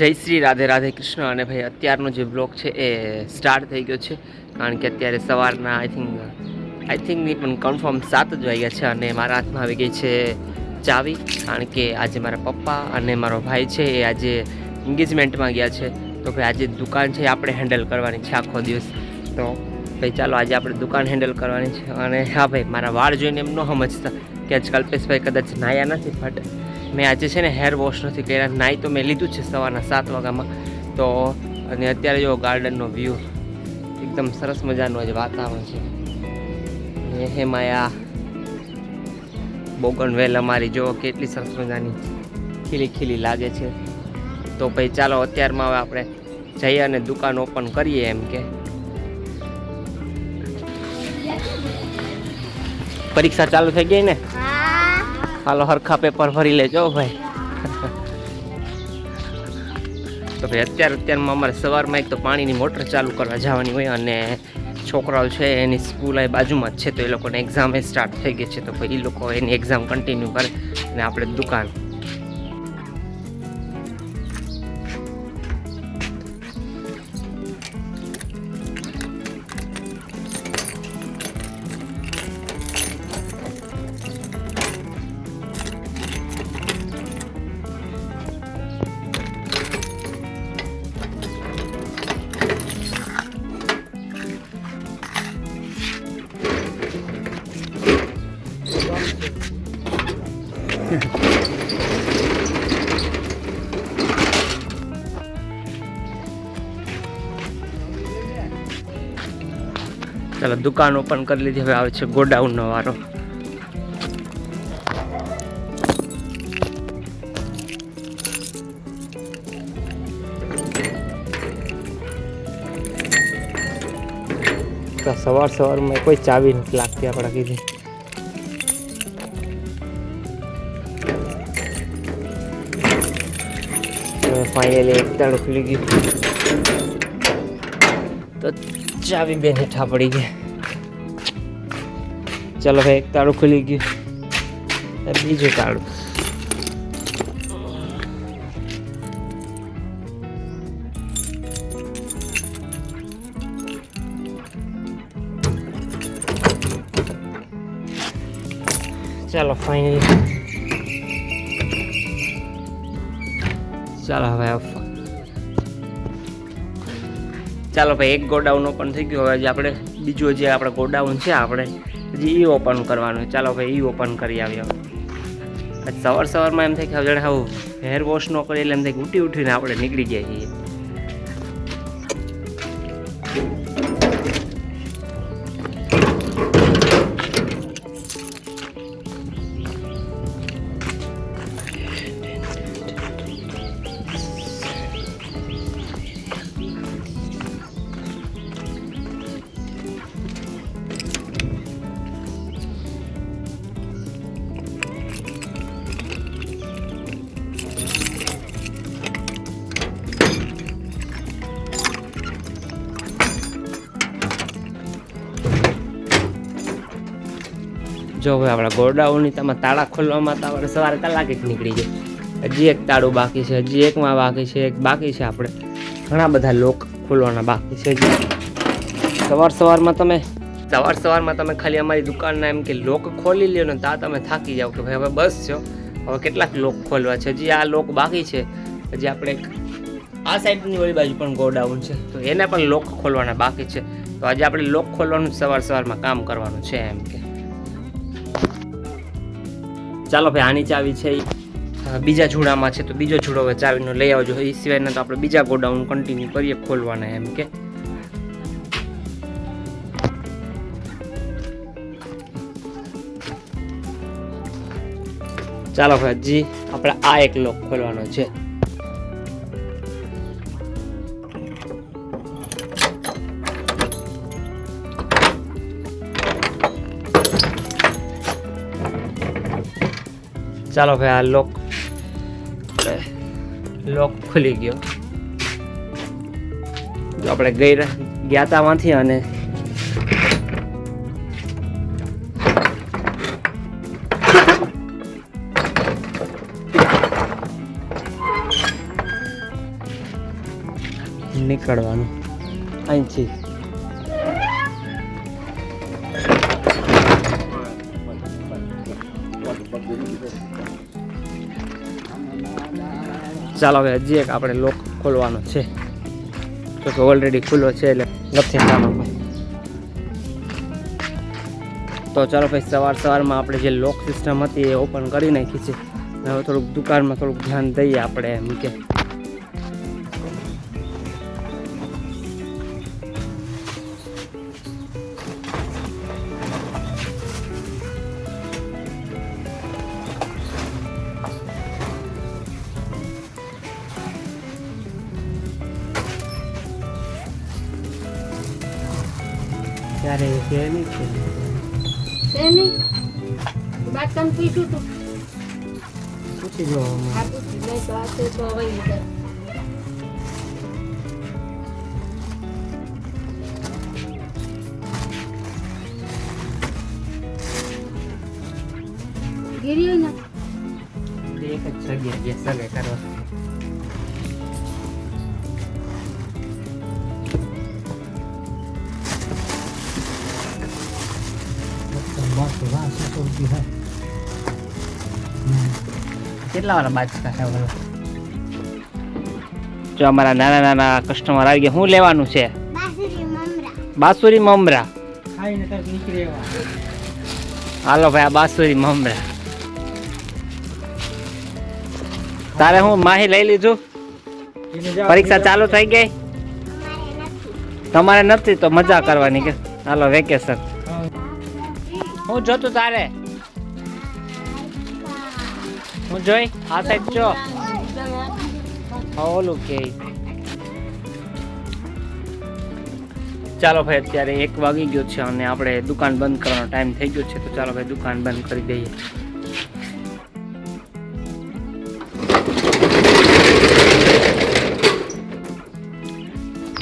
જય શ્રી રાધે રાધે કૃષ્ણ. અને ભાઈ અત્યારનો જે બ્લોગ છે એ સ્ટાર્ટ થઈ ગયો છે, કારણ કે અત્યારે સવારના આઈ થિંક નહીં પણ કન્ફર્મ 7 જ વાગ્યા છે અને મારા હાથમાં આવી ગઈ છે ચાવી. કારણ કે આજે મારા પપ્પા અને મારો ભાઈ છે એ આજે એન્ગેજમેન્ટમાં ગયા છે, તો ભાઈ આજે દુકાન છે આપણે હેન્ડલ કરવાની છે આખો દિવસ. તો ભાઈ ચાલો આજે આપણે દુકાન હેન્ડલ કરવાની છે. અને હા ભાઈ, મારા વાળ જોઈને એમ ન સમજતા કે આજ કલ્પેશભાઈ કદાચ નાયા નથી, બટ મેં આજે છે ને હેર વોશ નથી કર્યા. નાહી તો મેં લીધું છે સવારના 7 વાગ્યામાં. તો અને અત્યારે જો ગાર્ડનનો વ્યૂ એકદમ સરસ મજાનું આજે વાતાવરણ છે. અને એમાં આ બોગનવેલ અમારી જો કેટલી સરસ મજાની ખીલી ખીલી લાગે છે. તો ભાઈ ચાલો અત્યારમાં હવે આપણે જઈએ અને દુકાન ઓપન કરીએ. એમ કે પરીક્ષા ચાલુ થઈ ગઈ ને, હાલો હરખા પેપર ભરી લેજો ભાઈ. તો ભાઈ અત્યારમાં અમારે સવારમાં એક તો પાણીની મોટર ચાલુ કરવા જવાની હોય, અને છોકરાઓ છે એની સ્કૂલ આ બાજુમાં જ છે, તો એ લોકોને એક્ઝામ સ્ટાર્ટ થઈ ગઈ છે. તો ભાઈ એ લોકો એની એક્ઝામ કન્ટિન્યુ કરે અને આપણે દુકાન. ચાલો દુકાન ઓપન કરી લીધી. હવે આવે છે ગોડાઉનનો વારો. સવારમાં કોઈ ચાવી નથી લાગતી આપણે કીધી. ફાઇનલી એક તાળું ખુલી ગયું, તો ચાવી બેન હેઠા પડી ગઈ. ચાલો ભાઈ એક તાળું ખુલી ગયું, બીજું તાળું. ચાલો ફાઇનલી ચાલો હવે ચાલો ભાઈ એક ગોડાઉન ઓપન થઈ ગયું. હવે આપણે બીજું જે આપણે ગોડાઉન છે આપણે હજી એ ઓપન કરવાનું. ચાલો ભાઈ એ ઓપન કરી આવ્યા. સવારમાં એમ થાય કે હવે આવું હેર વોશ ન કરીએ એટલે એમ થાય કે ઉઠીને આપણે નીકળી ગયા છીએ. જો ભાઈ આપણા ગોડાઉનની તમે તાળા ખોલવામાં તો આપણે સવારે કલાકે જ નીકળી જાય. હજી એક તાળું બાકી છે, હજી એકમાં બાકી છે, એક બાકી છે. આપણે ઘણા બધા લોક ખોલવાના બાકી છે. સવારમાં તમે ખાલી અમારી દુકાનના એમ કે લોક ખોલી લ્યો ને ત્યાં તમે થાકી જાઓ કે ભાઈ હવે બસ છો, હવે કેટલાક લોક ખોલવા છે. હજી આ લોક બાકી છે. હજી આપણે આ સાઈડની ઓલી બાજુ પણ ગોડાઉન છે, તો એને પણ લોક ખોલવાના બાકી છે. તો આજે આપણે લોક ખોલવાનું સવારમાં કામ કરવાનું છે. એમ કે ચાલો ભાઈ આની ચાવી છે બીજા જુડામાં છે, તો બીજો જુડો હવે ચાવીનો લઈ આવજો. એ સિવાયના તો આપણે બીજા ગોડાઉન કન્ટિન્યુ કરીએ ખોલવાના. એમ કે ચાલો ભાઈ હજી આપણે આ એક લોક ખોલવાનો છે. ચાલો ભાઈ આ લોક ખુલી ગયો. જો આપણે ગયા હતા માંથી અને નીકળવાનું અહીંથી. ચાલો હવે હજી એક આપણે લોક ખોલવાનો છે, તો કે ઓલરેડી ખુલ્લો છે એટલે નથી થવાનું. તો ચાલો ભાઈ સવારમાં આપણે જે લોક સિસ્ટમ હતી એ ઓપન કરી નાખી છે. હવે થોડુંક દુકાનમાં થોડુંક ધ્યાન દઈએ આપણે એમ કે. ત્યારે છે નહીં છે નહીં બાત કામ પૂછ્યું તું પૂછી જો આ પૂછી નહીં તો આ તો હવે નીકળ ગીરી ના એક જ જગ્યાએ જે સગે કરવા. કેટલા વાળા બાજકા છે? જો અમારા નાના નાના કસ્ટમર આવી ગયા. શું લેવાનું છે? બાસુરી મમરા. હાલો ભાઈ, આ બાસુરી મમરા. તારે હું માહી લઈ લીધું? પરીક્ષા ચાલુ થઈ ગઈ? તમારે નથી તો મજા કરવાની કે હાલો વેકેશન. હું જોતું તારે? હું જોઈ આ સાઈડ જો ઓલું કે. ચાલો ભાઈ, અત્યારે 1 વાગી ગયો છે અને આપણે દુકાન બંધ કરવાનો ટાઈમ થઈ ગયો છે. તો ચાલો ભાઈ દુકાન બંધ કરી દઈએ.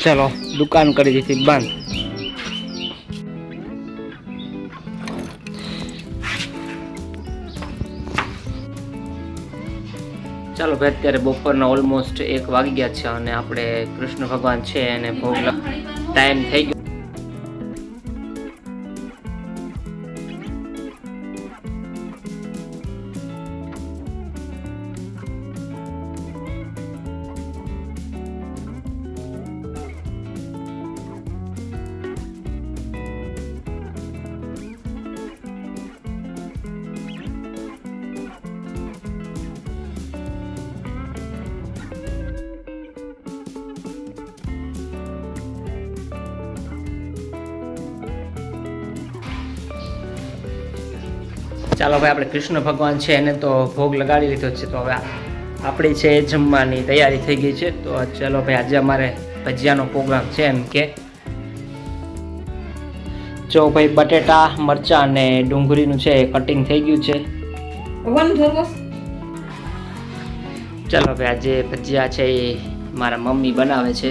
ચલો દુકાન કરી દીધી બંધ. ચાલો ભાઈ, અત્યારે બપોરના ઓલમોસ્ટ 1 વાગી ગયા છે અને આપણે કૃષ્ણ ભગવાન છે એને ભોગ ટાઈમ થઈ ગયો. ચાલો ભાઈ, આપણે કૃષ્ણ ભગવાન છે એને તો ભોગ લગાડી લીધો છે. તો હવે આપણી છે જમવાની તૈયારી થઈ ગઈ છે. તો ચાલો ભાઈ, આજે અમારે ભજીયાનો પ્રોગ્રામ છે એમ કે. જો ભાઈ, બટેટા મરચાં અને ડુંગળીનું છે એ કટિંગ થઈ ગયું છે. ચાલો ભાઈ, આજે ભજીયા છે એ મારા મમ્મી બનાવે છે.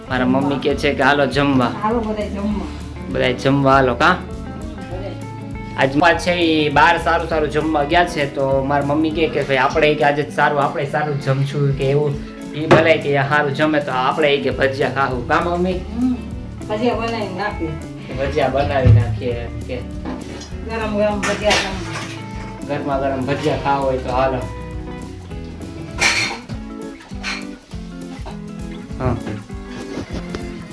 મારા મમ્મી કે છે કે હાલો જમવા, બધા જમવા હાલો. કા આજ છે એ બહાર સારું સારું જમવા ગયા છે. તો મારા મમ્મી કે ભાઈ આપણે કે આજે આપણે સારું જમશું કે એવું. એ ભલે કે સારું જમે તો આપણે કે ભજીયા ખાવું. કા મમ્મી? ભજીયા બનાવી નાખીએ કે ગરમા ગરમ ભજીયા ખાવા હોય તો હાલો. હા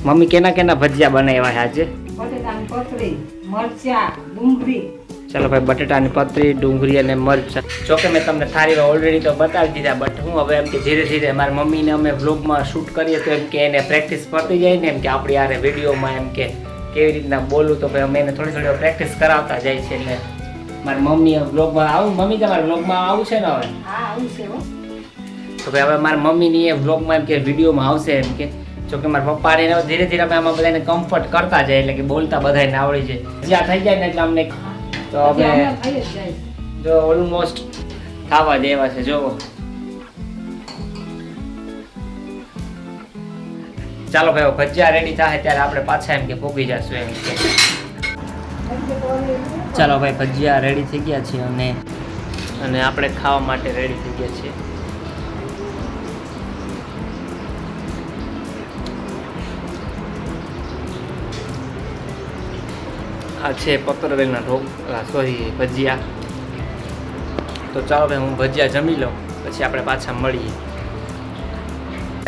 મમ્મી કેના ભજીયા બનાવ્યા આજે? બટેટાની પતરી, મરચા, ડુંગળી. ચાલો ભાઈ, બટેટાની પતરી, ડુંગળી અને મરચા. જોકે મેં તમને થાળીમાં ઓલરેડી તો બતાવી દીધા, બટ હું હવે એમ કે ધીરે ધીરે મારી મમ્મીને અમે વ્લોગમાં શૂટ કરીએ તો એમ કે એને પ્રેક્ટિસ પડતી જાય ને, એમ કે આપણી યારે વિડીયોમાં એમ કે કેવી રીતના બોલું તો ભાઈ અમે એને થોડી થોડી પ્રેક્ટિસ કરાવતા જાય છે. એટલે મારી મમ્મી વ્લોગમાં આવું. મમ્મી તમારા વ્લોગમાં આવું છે ને હવે? હા આવું છે હો. તો ભાઈ હવે મારી મમ્મીની એ વ્લોગમાં એમ કે વિડીયોમાં આવશે એમ કે. જોકે મારા પપ્પાને ધીરે ધીરે અમે આમાં બધાને કમ્ફર્ટ કરતા જાય એટલે કે બોલતા બધાને આવડી જાય. જ્યાં થઈ જાય ને એટલે અમને તો હવે જો ઓલમોસ્ટ ખાવા જેવા છે. જો ચાલો ભાઈ, ભજીયા રેડી થાય ત્યારે આપણે પાછા એમ કે પોગી જશું એમ કે. ચાલો ભાઈ, ભજીયા રેડી થઈ ગયા છે અને અને આપણે ખાવા માટે રેડી થઈ ગયા છીએ. આ છે પતરવેલના ભજીયા. તો ચાલો ભાઈ હું ભજીયા જમી લઉં, પછી આપણે પાછા મળીએ.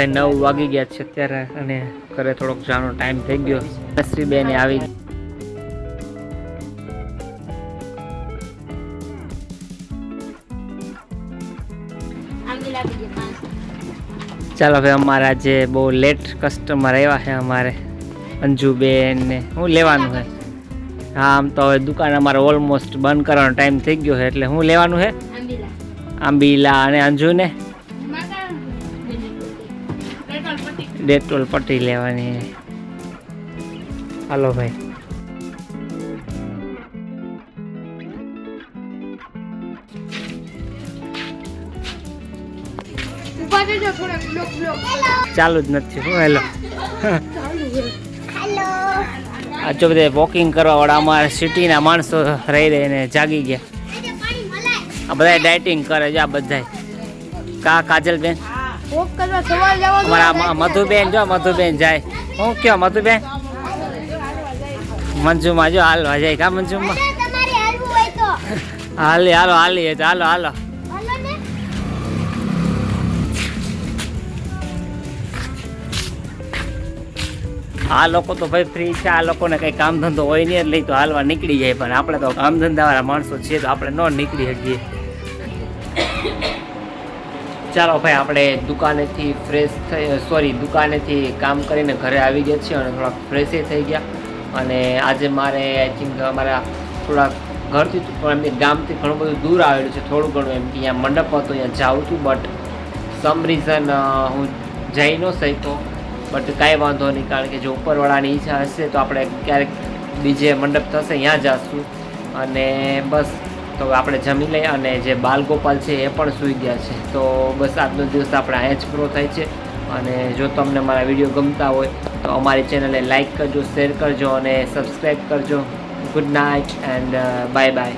9 વાગી ગયા છે અત્યારે અને ઘરે થોડોક જવાનો ટાઈમ થઈ ગયો. શ્રીબેન આવી. ચાલો ભાઈ અમારા જે બહુ લેટ કસ્ટમર આવ્યા છે અમારે અંજુબેન ને શું લેવાનું છે? હા આમ તો હવે દુકાન અમારે ઓલમોસ્ટ બંધ કરવાનો ટાઈમ થઈ ગયો છે એટલે શું લેવાનું છે? આંબીલા. અને અંજુને ડેટોલ પટ્ટી લેવાની. હાલો ભાઈ. ચાલુ જ નથી. શું હેલો આ જો બધા વોકિંગ કરવા વાળા અમારા સિટીના માણસો રહી રહીને જાગી ગયા. આ બધા ડાયટિંગ કરે છે આ બધા. કાજલબેન અમારા મધુબેન જો મધુબેન જાય. હું કયો મધુબેન? મંજુમાં જો હાલવા જાય. કા મંજુમાં હાલી હાલો હાલીએ તો હાલો હાલો. આ લોકો તો ભાઈ ફ્રી છે. આ લોકોને કંઈ કામ ધંધો હોય નહીં એટલે તો હાલવા નીકળી જાય. પણ આપણે તો કામ ધંધાવાળા માણસો છીએ તો આપણે ન નીકળી શકીએ. ચાલો ભાઈ આપણે દુકાનેથી ફ્રેશ થઈ દુકાનેથી કામ કરીને ઘરે આવી ગયા છીએ અને થોડાક ફ્રેશ થઈ ગયા. અને આજે મારે આઈ થિંક અમારા થોડાક ઘરથી પણ એમ ગામથી ઘણું બધું દૂર આવેલું છે. થોડું ઘણું એમ કે અહીંયા મંડપ હતો અહીંયા જાઉં છું બટ સમ રીઝન હું જઈ ન શક્યો. બટ કાંઈ વાંધો નહીં, કારણ કે જો ઉપરવાળાની ઈચ્છા હશે તો આપણે ક્યારેક બીજે મંડપ થશે ત્યાં જઈશું. અને બસ તો આપણે જમી લઈએ. અને જે બાલગોપાલ છે એ પણ સૂઈ ગયા છે. તો બસ આજનો દિવસ આપણે અહીંયા જ પૂરો થાય છે. અને જો તમને મારા વિડીયો ગમતા હોય તો અમારી ચેનલને લાઈક કરજો, શેર કરજો અને સબસ્ક્રાઈબ કરજો. Good night and bye bye.